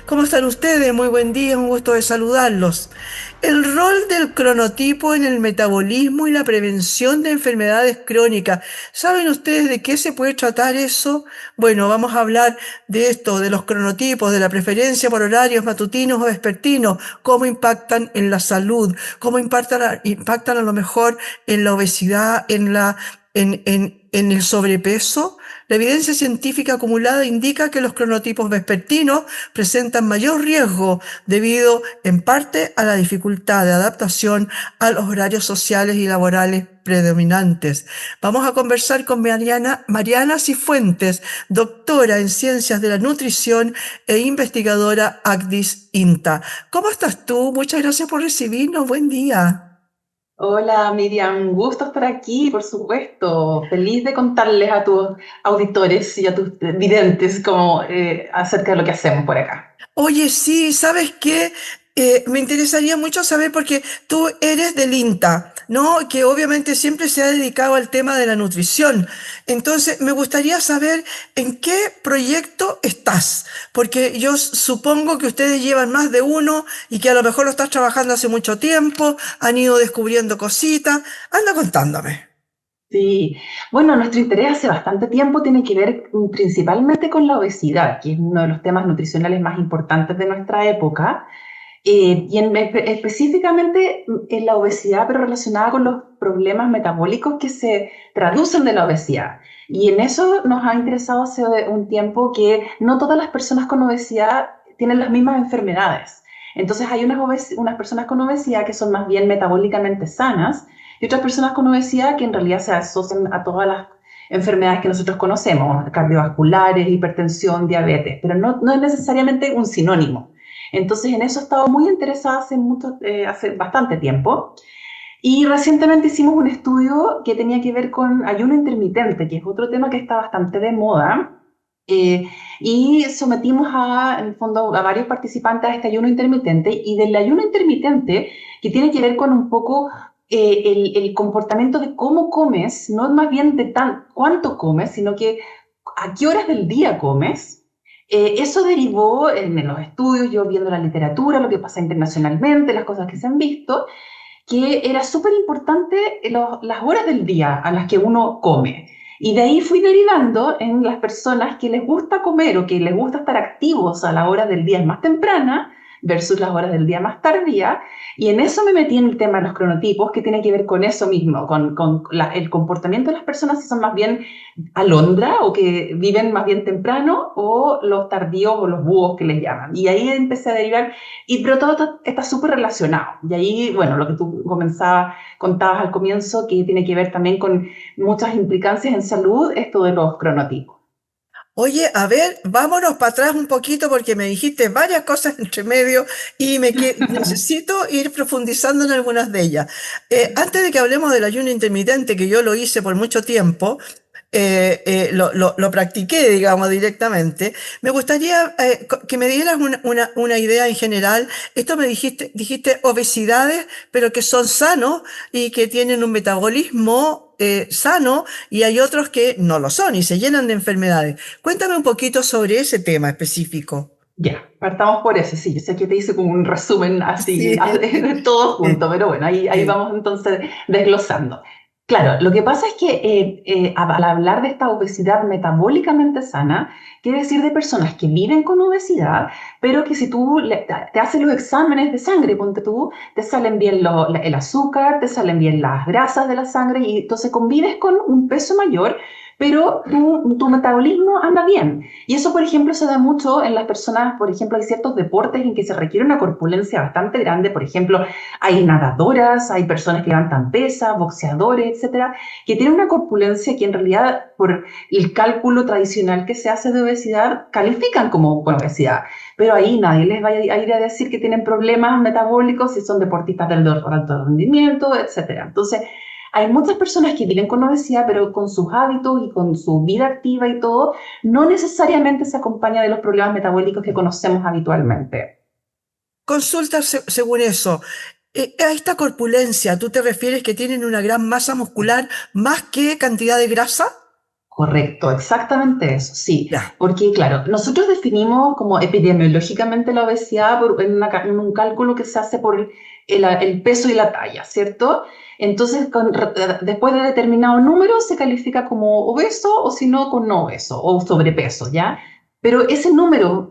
¿Cómo están ustedes? Muy buen día, un gusto de saludarlos. El rol del cronotipo en el metabolismo y la prevención de enfermedades crónicas. ¿Saben ustedes de qué se puede tratar eso? Bueno, vamos a hablar de esto, de los cronotipos, de la preferencia por horarios matutinos o vespertinos, cómo impactan en la salud, cómo impactan a lo mejor en la obesidad, en el sobrepeso. La evidencia científica acumulada indica que los cronotipos vespertinos presentan mayor riesgo debido en parte a la dificultad de adaptación a los horarios sociales y laborales predominantes. Vamos a conversar con Mariana Cifuentes, doctora en Ciencias de la Nutrición e investigadora ACDIS INTA. ¿Cómo estás tú? Muchas gracias por recibirnos. Buen día. Hola Miriam, gusto estar aquí, por supuesto. Feliz de contarles a tus auditores y a tus videntes acerca de lo que hacemos por acá. Oye, sí, ¿sabes qué? Me interesaría mucho saber porque tú eres del INTA, ¿no? Que obviamente siempre se ha dedicado al tema de la nutrición. Entonces, me gustaría saber en qué proyecto estás, porque yo supongo que ustedes llevan más de uno y que a lo mejor lo estás trabajando hace mucho tiempo, han ido descubriendo cositas. Anda contándome. Sí, bueno, nuestro interés hace bastante tiempo tiene que ver principalmente con la obesidad, que es uno de los temas nutricionales más importantes de nuestra época. Específicamente en la obesidad, pero relacionada con los problemas metabólicos que se traducen de la obesidad. Y en eso nos ha interesado hace un tiempo que no todas las personas con obesidad tienen las mismas enfermedades. Entonces hay unas personas con obesidad que son más bien metabólicamente sanas y otras personas con obesidad que en realidad se asocian a todas las enfermedades que nosotros conocemos, cardiovasculares, hipertensión, diabetes, pero no es necesariamente un sinónimo. Entonces, en eso he estado muy interesada hace bastante tiempo. Y recientemente hicimos un estudio que tenía que ver con ayuno intermitente, que es otro tema que está bastante de moda. eh, y sometimos en el fondo, a varios participantes a este ayuno intermitente. Y del ayuno intermitente, que tiene que ver con un poco el comportamiento de cómo comes, no más bien de cuánto comes, sino que a qué horas del día comes. Eso derivó en los estudios, yo viendo la literatura, lo que pasa internacionalmente, las cosas que se han visto, que era súper importante las horas del día a las que uno come. Y de ahí fui derivando en las personas que les gusta comer o que les gusta estar activos a la hora del día más temprana versus las horas del día más tardía. Y en eso me metí en el tema de los cronotipos, que tiene que ver con eso mismo, con el comportamiento de las personas, si son más bien alondra o que viven más bien temprano, o los tardíos o los búhos que les llaman. Y ahí empecé a derivar, pero todo está súper relacionado. Y ahí, bueno, lo que tú contabas al comienzo, que tiene que ver también con muchas implicancias en salud, esto de los cronotipos. Oye, a ver, vámonos para atrás un poquito porque me dijiste varias cosas entre medio y necesito ir profundizando en algunas de ellas. Antes de que hablemos del ayuno intermitente, que yo lo hice por mucho tiempo, lo practiqué, digamos, directamente, me gustaría que me dieras una idea en general. Esto dijiste obesidades, pero que son sanos y que tienen un metabolismo sano, y hay otros que no lo son y se llenan de enfermedades. Cuéntame un poquito sobre ese tema específico. Ya, partamos por eso, sí, yo sé que te hice como un resumen así, Sí, de todo sí, junto, pero bueno, ahí sí. vamos entonces desglosando. Claro, lo que pasa es que al hablar de esta obesidad metabólicamente sana, quiere decir de personas que viven con obesidad, pero que si tú te haces los exámenes de sangre, ponte tú, te salen bien el azúcar, te salen bien las grasas de la sangre y entonces convives con un peso mayor, pero tu metabolismo anda bien. Y eso, por ejemplo, se da mucho en las personas, por ejemplo, hay ciertos deportes en que se requiere una corpulencia bastante grande, por ejemplo, hay nadadoras, hay personas que levantan pesas, boxeadores, etcétera, que tienen una corpulencia que en realidad, por el cálculo tradicional que se hace de obesidad, califican como con obesidad. Pero ahí nadie les va a ir a decir que tienen problemas metabólicos si son deportistas del alto rendimiento, etcétera. Entonces, hay muchas personas que viven con obesidad, pero con sus hábitos y con su vida activa y todo, no necesariamente se acompaña de los problemas metabólicos que conocemos habitualmente. Consulta según eso. A esta corpulencia, ¿tú te refieres que tienen una gran masa muscular más que cantidad de grasa? Correcto, exactamente eso, sí. Ya. Porque, claro, nosotros definimos como epidemiológicamente la obesidad en un cálculo que se hace por el peso y la talla, ¿cierto? Entonces, después de determinado número se califica como obeso o si no, con no obeso o sobrepeso, ¿ya? Pero ese número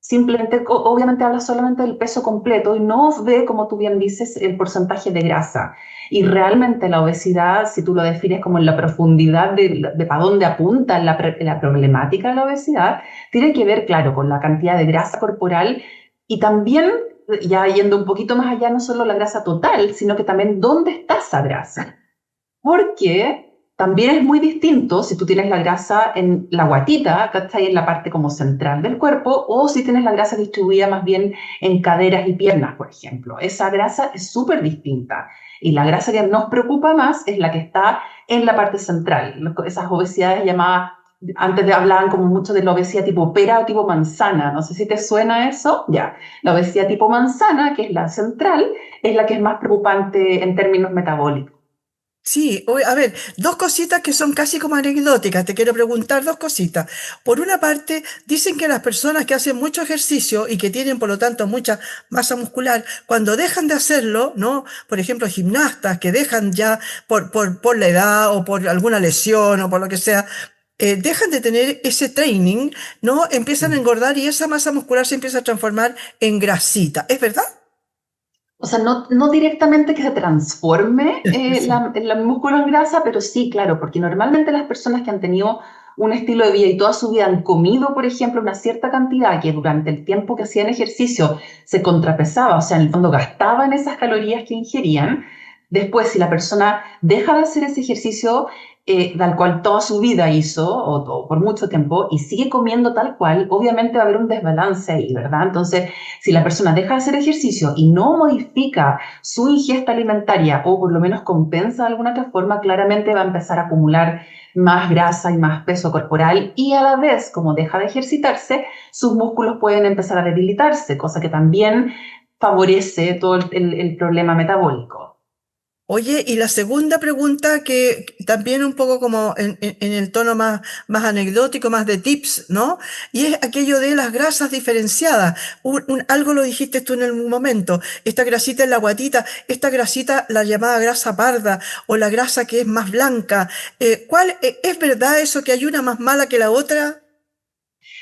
simplemente, obviamente habla solamente del peso completo y no ve, como tú bien dices, el porcentaje de grasa. Y realmente la obesidad, si tú lo defines como en la profundidad de para dónde apunta la problemática de la obesidad, tiene que ver, claro, con la cantidad de grasa corporal y también, ya yendo un poquito más allá, no solo la grasa total, sino que también dónde está esa grasa. Porque también es muy distinto si tú tienes la grasa en la guatita, que está ahí en la parte como central del cuerpo, o si tienes la grasa distribuida más bien en caderas y piernas, por ejemplo. Esa grasa es súper distinta. Y la grasa que nos preocupa más es la que está en la parte central. Esas obesidades llamadas, antes hablaban como mucho de la obesidad tipo pera o tipo manzana. No sé si te suena eso. Ya, la obesidad tipo manzana, que es la central, es la que es más preocupante en términos metabólicos. Sí, a ver, dos cositas que son casi como anecdóticas. Te quiero preguntar dos cositas. Por una parte, dicen que las personas que hacen mucho ejercicio y que tienen, por lo tanto, mucha masa muscular, cuando dejan de hacerlo, ¿no? Por ejemplo, gimnastas que dejan ya por la edad o por alguna lesión o por lo que sea, dejan de tener ese training, ¿no? Empiezan a engordar y esa masa muscular se empieza a transformar en grasita. ¿Es verdad? O sea, no directamente que se transforme Sí. la músculo en grasa, pero sí, claro, porque normalmente las personas que han tenido un estilo de vida y toda su vida han comido, por ejemplo, una cierta cantidad que durante el tiempo que hacían ejercicio se contrapesaba, o sea, en el fondo gastaban esas calorías que ingerían. Después, si la persona deja de hacer ese ejercicio tal cual toda su vida hizo, o por mucho tiempo, y sigue comiendo tal cual, obviamente va a haber un desbalance ahí, ¿verdad? Entonces, si la persona deja de hacer ejercicio y no modifica su ingesta alimentaria o por lo menos compensa de alguna otra forma, claramente va a empezar a acumular más grasa y más peso corporal y a la vez, como deja de ejercitarse, sus músculos pueden empezar a debilitarse, cosa que también favorece todo el problema metabólico. Oye, y la segunda pregunta que también un poco como en el tono más anecdótico, más de tips, ¿no? Y es aquello de las grasas diferenciadas. Algo lo dijiste tú en algún momento. Esta grasita en la guatita, esta grasita, la llamada grasa parda o la grasa que es más blanca. ¿Es verdad eso que hay una más mala que la otra?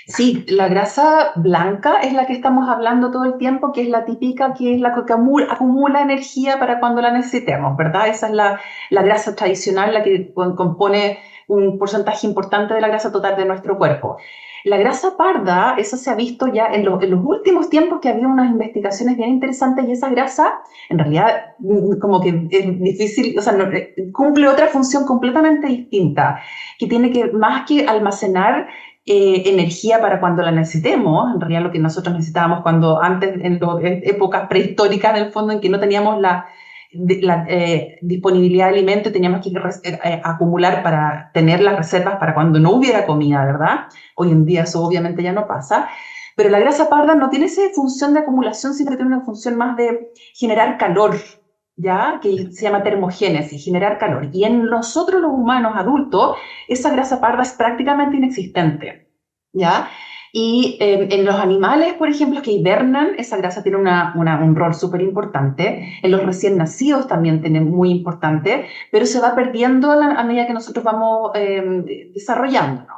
Sí, la grasa blanca es la que estamos hablando todo el tiempo, que es la típica, que es la que acumula energía para cuando la necesitemos, ¿verdad? Esa es la grasa tradicional, la que compone un porcentaje importante de la grasa total de nuestro cuerpo. La grasa parda, eso se ha visto ya en los últimos tiempos que había unas investigaciones bien interesantes y esa grasa, en realidad, como que es difícil, o sea, cumple otra función completamente distinta, que tiene que, más que almacenar energía para cuando la necesitemos, en realidad lo que nosotros necesitábamos cuando antes, en épocas prehistóricas, en el fondo, en que no teníamos la disponibilidad de alimento y teníamos que acumular para tener las reservas para cuando no hubiera comida, ¿verdad? Hoy en día eso obviamente ya no pasa. Pero la grasa parda no tiene esa función de acumulación, sino que tiene una función más de generar calor, ¿ya? Que se llama termogénesis, generar calor. Y en nosotros los humanos adultos, esa grasa parda es prácticamente inexistente, ¿ya? Y en los animales, por ejemplo, que hibernan, esa grasa tiene un rol súper importante. En los recién nacidos también tiene muy importante, pero se va perdiendo a medida que nosotros vamos desarrollándonos.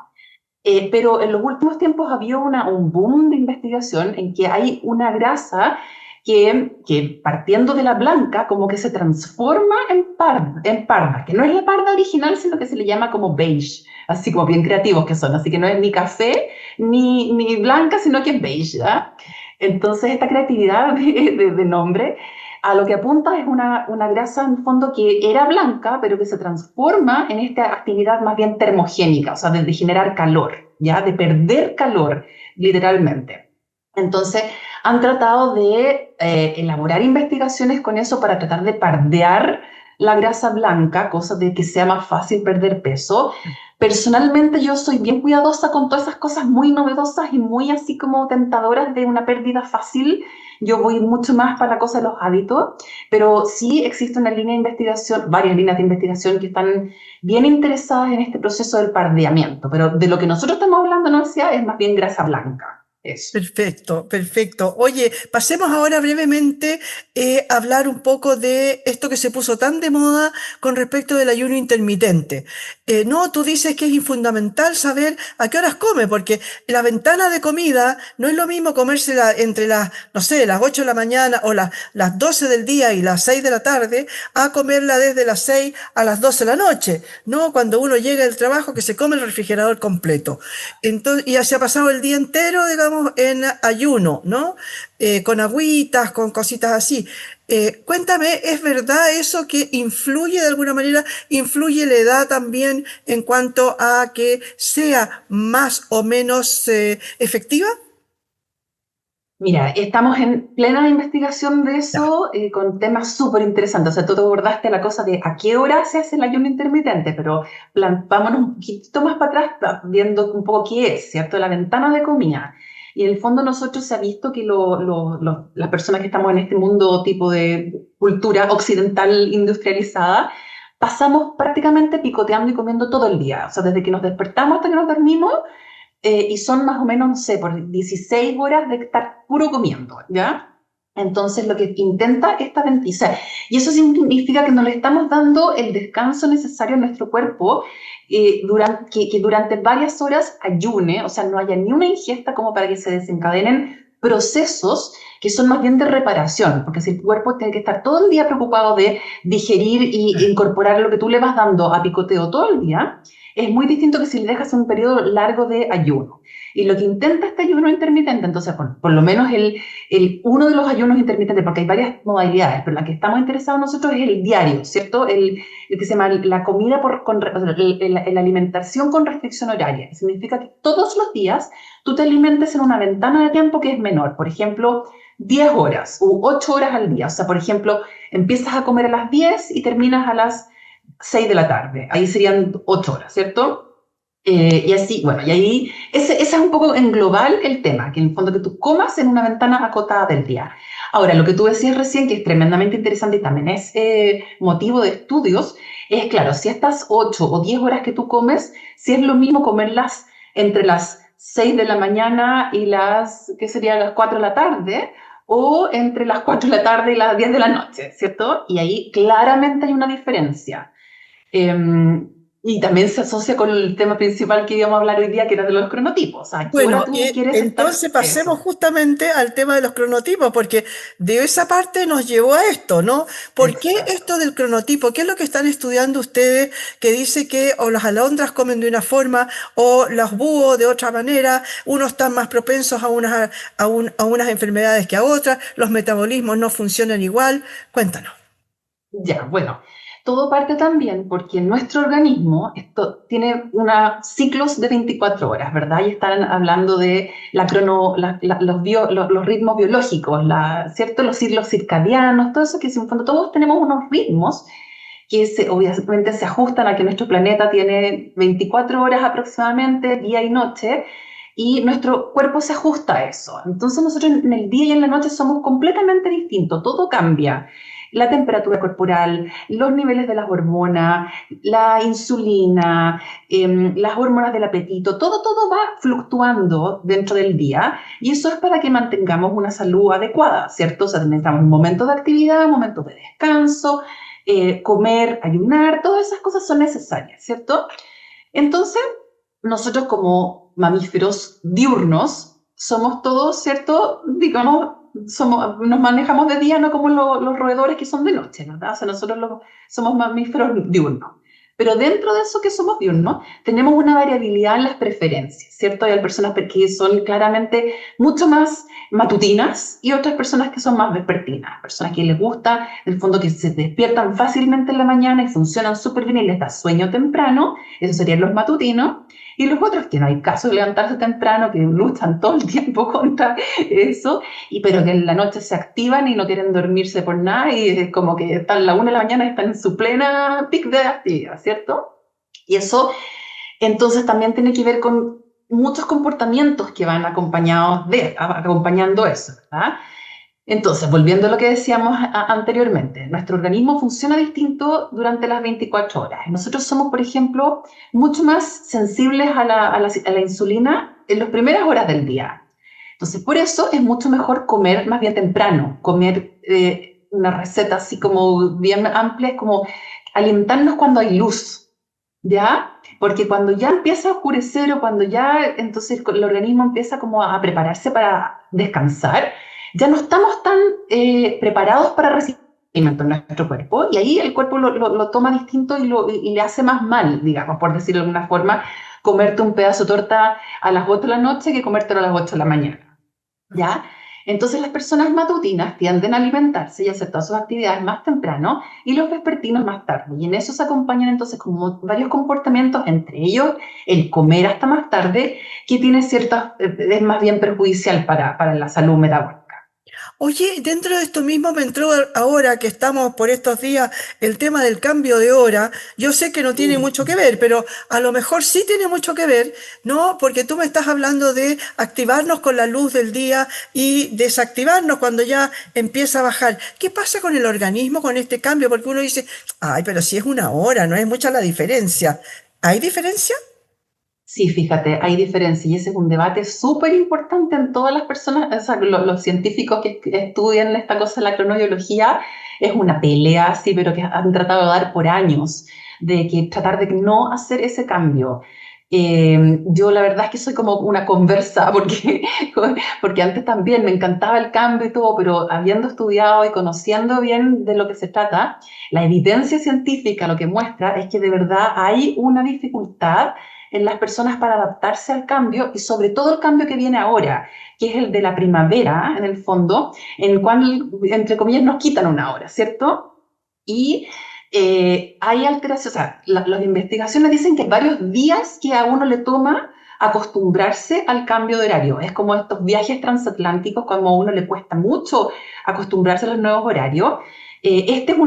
Pero en los últimos tiempos había un boom de investigación en que hay una grasa que partiendo de la blanca como que se transforma en parda, que no es la parda original, sino que se le llama como beige, así como bien creativos que son, así que no es ni café ni blanca, sino que es beige, ¿ya? Entonces esta creatividad de nombre a lo que apunta es una grasa en el fondo que era blanca, pero que se transforma en esta actividad más bien termogénica, o sea, de generar calor, ¿ya? De perder calor, literalmente. Entonces, han tratado de elaborar investigaciones con eso para tratar de pardear la grasa blanca, cosa de que sea más fácil perder peso. Personalmente yo soy bien cuidadosa con todas esas cosas muy novedosas y muy así como tentadoras de una pérdida fácil. Yo voy mucho más para la cosa de los hábitos. Pero sí existe una línea de investigación, varias líneas de investigación que están bien interesadas en este proceso del pardeamiento, pero de lo que nosotros estamos hablando en la universidad es más bien grasa blanca, eso. Perfecto, perfecto. Oye, pasemos ahora brevemente a hablar un poco de esto que se puso tan de moda con respecto del ayuno intermitente. No, tú dices que es fundamental saber a qué horas come, porque la ventana de comida no es lo mismo comérsela entre las, no sé, las 8 de la mañana o las 12 del día y las 6 de la tarde, a comerla desde las 6 a las 12 de la noche, ¿no? Cuando uno llega del trabajo que se come el refrigerador completo. Entonces, y ya se ha pasado el día entero, digamos, en ayuno, ¿no? Con agüitas, con cositas así. Cuéntame, ¿es verdad eso que influye de alguna manera, influye la edad también en cuanto a que sea más o menos efectiva? Mira, estamos en plena investigación de Ya. eso, con temas súper interesantes. O sea, tú te abordaste la cosa de a qué hora se hace el ayuno intermitente, pero vámonos un poquito más para atrás, viendo un poco qué es, ¿cierto? La ventana de comida. Y en el fondo nosotros se ha visto que las personas que estamos en este mundo tipo de cultura occidental industrializada, pasamos prácticamente picoteando y comiendo todo el día. O sea, desde que nos despertamos hasta que nos dormimos, y son más o menos, no sé, por 16 horas de estar puro comiendo, ¿ya? Entonces, lo que intenta esta 26, y eso significa que no le estamos dando el descanso necesario a nuestro cuerpo que durante varias horas ayune, o sea, no haya ni una ingesta como para que se desencadenen procesos que son más bien de reparación, porque si el cuerpo tiene que estar todo el día preocupado de digerir y incorporar lo que tú le vas dando a picoteo todo el día, es muy distinto que si le dejas un periodo largo de ayuno. Y lo que intenta este ayuno intermitente, entonces, por lo menos uno de los ayunos intermitentes, porque hay varias modalidades, pero la que estamos interesados nosotros es el diario, ¿cierto? El que se llama la comida o sea, la alimentación con restricción horaria, que significa que todos los días tú te alimentes en una ventana de tiempo que es menor, por ejemplo, 10 horas u 8 horas al día. O sea, por ejemplo, empiezas a comer a las 10 y terminas a las 6 de la tarde. Ahí serían 8 horas, ¿cierto? Y así, bueno, y ahí, ese es un poco en global el tema, que en el fondo que tú comas en una ventana acotada del día. Ahora, lo que tú decías recién, que es tremendamente interesante y también es motivo de estudios, es claro, si estas 8 o 10 horas que tú comes, si es lo mismo comerlas entre las 6 de la mañana y ¿qué sería? Las 4 de la tarde, o entre las 4 de la tarde y las 10 de la noche, ¿cierto? Y ahí claramente hay una diferencia. Eh, y también se asocia con el tema principal que íbamos a hablar hoy día, que era de los cronotipos. ¿A qué hora Bueno, tú quieres estar? entonces pasemos Eso, justamente al tema de los cronotipos, porque de esa parte nos llevó a esto, ¿no? ¿Por qué exacto. esto del cronotipo? ¿Qué es lo que están estudiando ustedes que dice que o las alondras comen de una forma o los búhos de otra manera? Unos están más propensos a unas enfermedades que a otras, los metabolismos no funcionan igual. Cuéntanos. Ya, bueno, todo parte también porque nuestro organismo esto, tiene ciclos de 24 horas, ¿verdad? Y están hablando de los ritmos biológicos, ¿cierto? Los ciclos circadianos, todo eso que en fondo todos tenemos unos ritmos que obviamente se ajustan a que nuestro planeta tiene 24 horas aproximadamente, día y noche, y nuestro cuerpo se ajusta a eso. Entonces nosotros en el día y en la noche somos completamente distintos, todo cambia. La temperatura corporal, los niveles de las hormonas, la insulina, las hormonas del apetito, todo va fluctuando dentro del día y eso es para que mantengamos una salud adecuada, ¿cierto? O sea, necesitamos momentos de actividad, momentos de descanso, comer, ayunar, todas esas cosas son necesarias, ¿cierto? Entonces, nosotros como mamíferos diurnos somos todos, ¿cierto? Digamos, nos manejamos de día, no como los roedores que son de noche, ¿verdad? O sea, nosotros somos mamíferos diurnos. Pero dentro de eso que somos diurnos, tenemos una variabilidad en las preferencias, ¿cierto? Hay personas que son claramente mucho más matutinas y otras personas que son más vespertinas, personas que les gusta, en el fondo, que se despiertan fácilmente en la mañana y funcionan súper bien y les da sueño temprano, esos serían los matutinos, y los otros que no hay caso de levantarse temprano, que luchan todo el tiempo contra eso, pero que en la noche se activan y no quieren dormirse por nada y es como que están a la 1 de la mañana y están en su plena pic de actividad, ¿cierto? Y eso entonces también tiene que ver con muchos comportamientos que van acompañando eso, ¿verdad? Entonces, volviendo a lo que decíamos anteriormente, nuestro organismo funciona distinto durante las 24 horas. Nosotros somos, por ejemplo, mucho más sensibles a la insulina en las primeras horas del día. Entonces, por eso es mucho mejor comer más bien temprano, comer una receta así como bien amplia, es como alimentarnos cuando hay luz, ¿ya? Porque cuando ya empieza a oscurecer o cuando ya entonces el organismo empieza como a prepararse para descansar, ya no estamos tan preparados para recibir alimento en nuestro cuerpo y ahí el cuerpo lo toma distinto y le hace más mal, digamos, por decirlo de alguna forma, comerte un pedazo de torta a las 8 de la noche que comértelo a las 8 de la mañana, ¿ya? Entonces las personas matutinas tienden a alimentarse y hacer todas sus actividades más temprano y los vespertinos más tarde. Y en eso se acompañan entonces como varios comportamientos, entre ellos el comer hasta más tarde, que tiene ciertas, es más bien perjudicial para la salud metabólica. Oye, dentro de esto mismo me entró ahora que estamos por estos días el tema del cambio de hora. Yo sé que no tiene mucho que ver, pero a lo mejor sí tiene mucho que ver, ¿no? Porque tú me estás hablando de activarnos con la luz del día y desactivarnos cuando ya empieza a bajar. ¿Qué pasa con el organismo con este cambio? Porque uno dice, ay, pero si es una hora, no es mucha la diferencia. ¿Hay diferencia? Sí, fíjate, hay diferencia y ese es un debate súper importante en todas las personas, o sea, los científicos que estudian esta cosa de la cronobiología, es una pelea así, pero que han tratado de dar por años, de que tratar de no hacer ese cambio. Yo la verdad es que soy como una conversa, porque, porque antes también me encantaba el cambio y todo, pero habiendo estudiado y conociendo bien de lo que se trata, la evidencia científica lo que muestra es que de verdad hay una dificultad en las personas para adaptarse al cambio y sobre todo el cambio que viene ahora, que es el de la primavera, en el fondo, en el cual, entre comillas, nos quitan una hora, ¿cierto? Y hay alteraciones, o sea, las investigaciones dicen que hay varios días que a uno le toma acostumbrarse al cambio de horario. Es como estos viajes transatlánticos, como a uno le cuesta mucho acostumbrarse a los nuevos horarios. Este es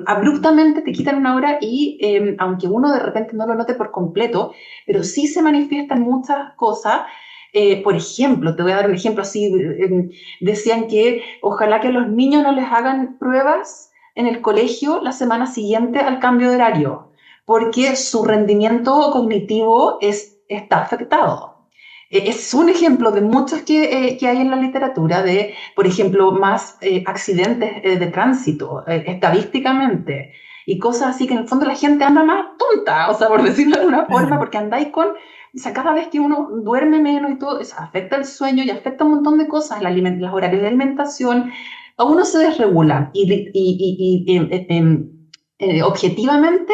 abruptamente te quitan una hora y aunque uno de repente no lo note por completo, pero sí se manifiestan muchas cosas. Por ejemplo, te voy a dar un ejemplo así, decían que ojalá que a los niños no les hagan pruebas en el colegio la semana siguiente al cambio de horario, porque su rendimiento cognitivo está afectado. Es un ejemplo de muchos que hay en la literatura, de, por ejemplo, más accidentes de tránsito, estadísticamente, y cosas así que en el fondo la gente anda más tonta, o sea, por decirlo de alguna forma, Claro. porque andáis con, o sea, cada vez que uno duerme menos y todo, eso afecta el sueño y afecta un montón de cosas, los horarios de alimentación, a uno se desregula y objetivamente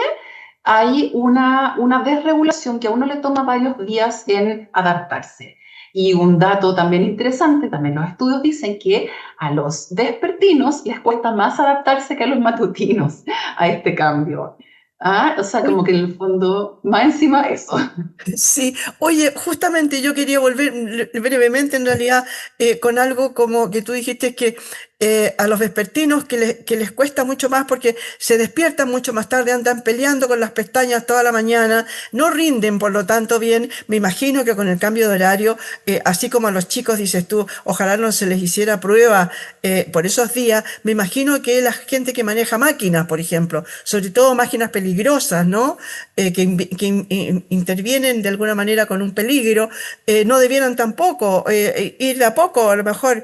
hay una desregulación que a uno le toma varios días en adaptarse. Y un dato también interesante, también los estudios dicen que a los vespertinos les cuesta más adaptarse que a los matutinos a este cambio. Ah, o sea, como que en el fondo, más encima eso. Sí, oye, justamente yo quería volver brevemente en realidad con algo como que tú dijiste que a los vespertinos que les cuesta mucho más porque se despiertan mucho más tarde, andan peleando con las pestañas toda la mañana, no rinden por lo tanto bien. Me imagino que con el cambio de horario, así como a los chicos dices tú, ojalá no se les hiciera prueba por esos días, me imagino que la gente que maneja máquinas, por ejemplo, sobre todo máquinas peligrosas, ¿no? Intervienen de alguna manera con un peligro, no debieran tampoco ir de a poco, a lo mejor,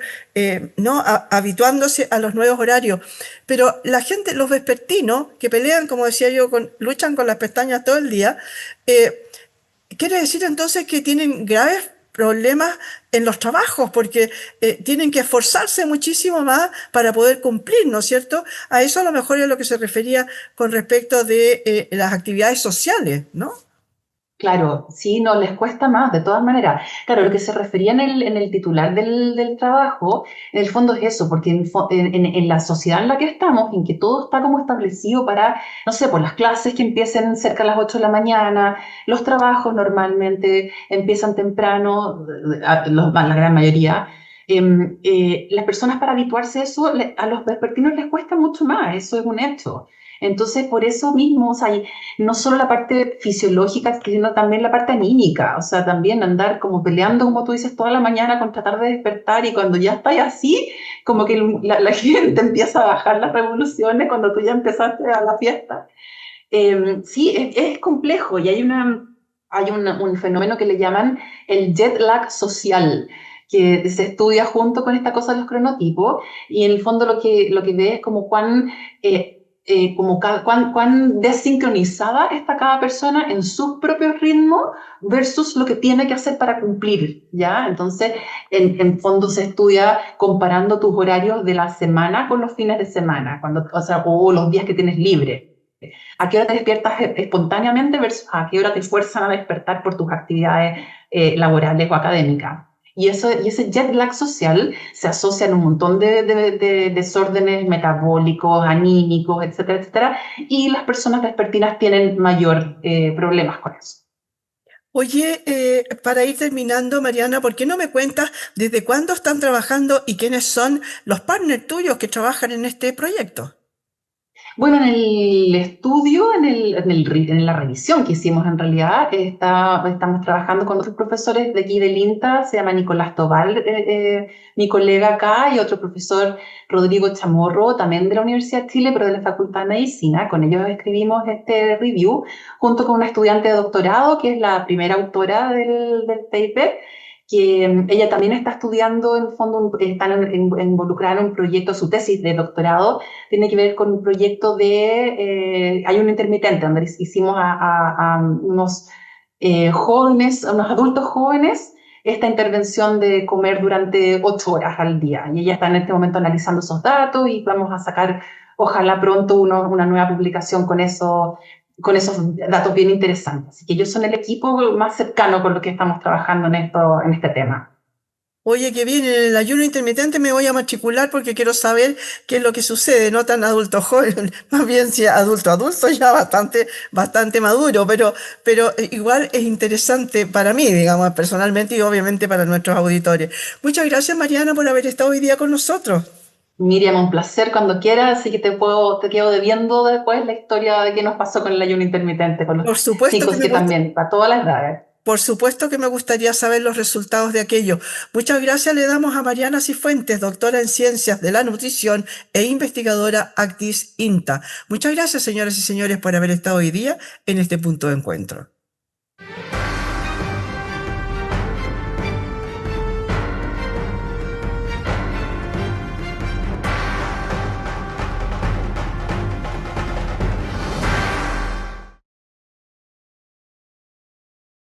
¿no? Habituándose a los nuevos horarios. Pero la gente, los vespertinos, que pelean, como decía yo, luchan con las pestañas todo el día, eh, quiere decir entonces que tienen graves problemas en los trabajos porque tienen que esforzarse muchísimo más para poder cumplir, ¿no es cierto? A eso a lo mejor es lo que se refería con respecto de las actividades sociales, ¿no? Claro, sí, no, les cuesta más, de todas maneras. Claro, lo que se refería en el titular del trabajo, en el fondo es eso, porque en la sociedad en la que estamos, en que todo está como establecido para, no sé, por las clases que empiecen cerca de las 8 de la mañana, los trabajos normalmente empiezan temprano, la gran mayoría. Las personas para habituarse a eso, a los vespertinos les cuesta mucho más, eso es un hecho. Entonces, por eso mismo, o sea, y no solo la parte fisiológica, sino también la parte anímica, o sea, también andar como peleando, como tú dices, toda la mañana con tratar de despertar y cuando ya estás así, como que la gente empieza a bajar las revoluciones cuando tú ya empezaste a la fiesta. Sí, es complejo y un fenómeno que le llaman el jet lag social, que se estudia junto con esta cosa de los cronotipos y en el fondo lo que ve es como cuán desincronizada está cada persona en su propio ritmo versus lo que tiene que hacer para cumplir, ¿ya? Entonces, en fondo se estudia comparando tus horarios de la semana con los fines de semana, o sea, o los días que tienes libre. ¿A qué hora te despiertas espontáneamente versus a qué hora te fuerzan a despertar por tus actividades laborales o académicas? Y ese jet lag social se asocia en un montón de desórdenes metabólicos, anímicos, etcétera, etcétera, y las personas vespertinas tienen mayor problemas con eso. Oye, para ir terminando, Mariana, ¿por qué no me cuentas desde cuándo están trabajando y quiénes son los partners tuyos que trabajan en este proyecto? Bueno, en el estudio, en la revisión que hicimos en realidad, estamos trabajando con otros profesores de aquí del INTA, se llama Nicolás Tobal, mi colega acá, y otro profesor, Rodrigo Chamorro, también de la Universidad de Chile, pero de la Facultad de Medicina. Con ellos escribimos este review, junto con una estudiante de doctorado, que es la primera autora del paper, que ella también está estudiando, en el fondo, están involucrada en un proyecto, su tesis de doctorado tiene que ver con un proyecto hay un intermitente, donde hicimos a unos jóvenes, a unos adultos jóvenes, esta intervención de comer durante 8 horas al día. Y ella está en este momento analizando esos datos y vamos a sacar, ojalá pronto, una nueva publicación con esos datos bien interesantes. Así que ellos son el equipo más cercano con lo que estamos trabajando en este tema. Oye, qué bien, en el ayuno intermitente me voy a matricular porque quiero saber qué es lo que sucede, no tan adulto joven, más bien si adulto, adulto ya bastante maduro, pero igual es interesante para mí, digamos, personalmente y obviamente para nuestros auditores. Muchas gracias, Mariana, por haber estado hoy día con nosotros. Miriam, un placer cuando quieras, así que te quedo debiendo después la historia de qué nos pasó con el ayuno intermitente, con los Por supuesto que chicos me que gusta. también, para todas las edades. Por supuesto que me gustaría saber los resultados de aquello. Muchas gracias le damos a Mariana Cifuentes, doctora en Ciencias de la Nutrición e investigadora Actis INTA. Muchas gracias, señoras y señores, por haber estado hoy día en este punto de encuentro.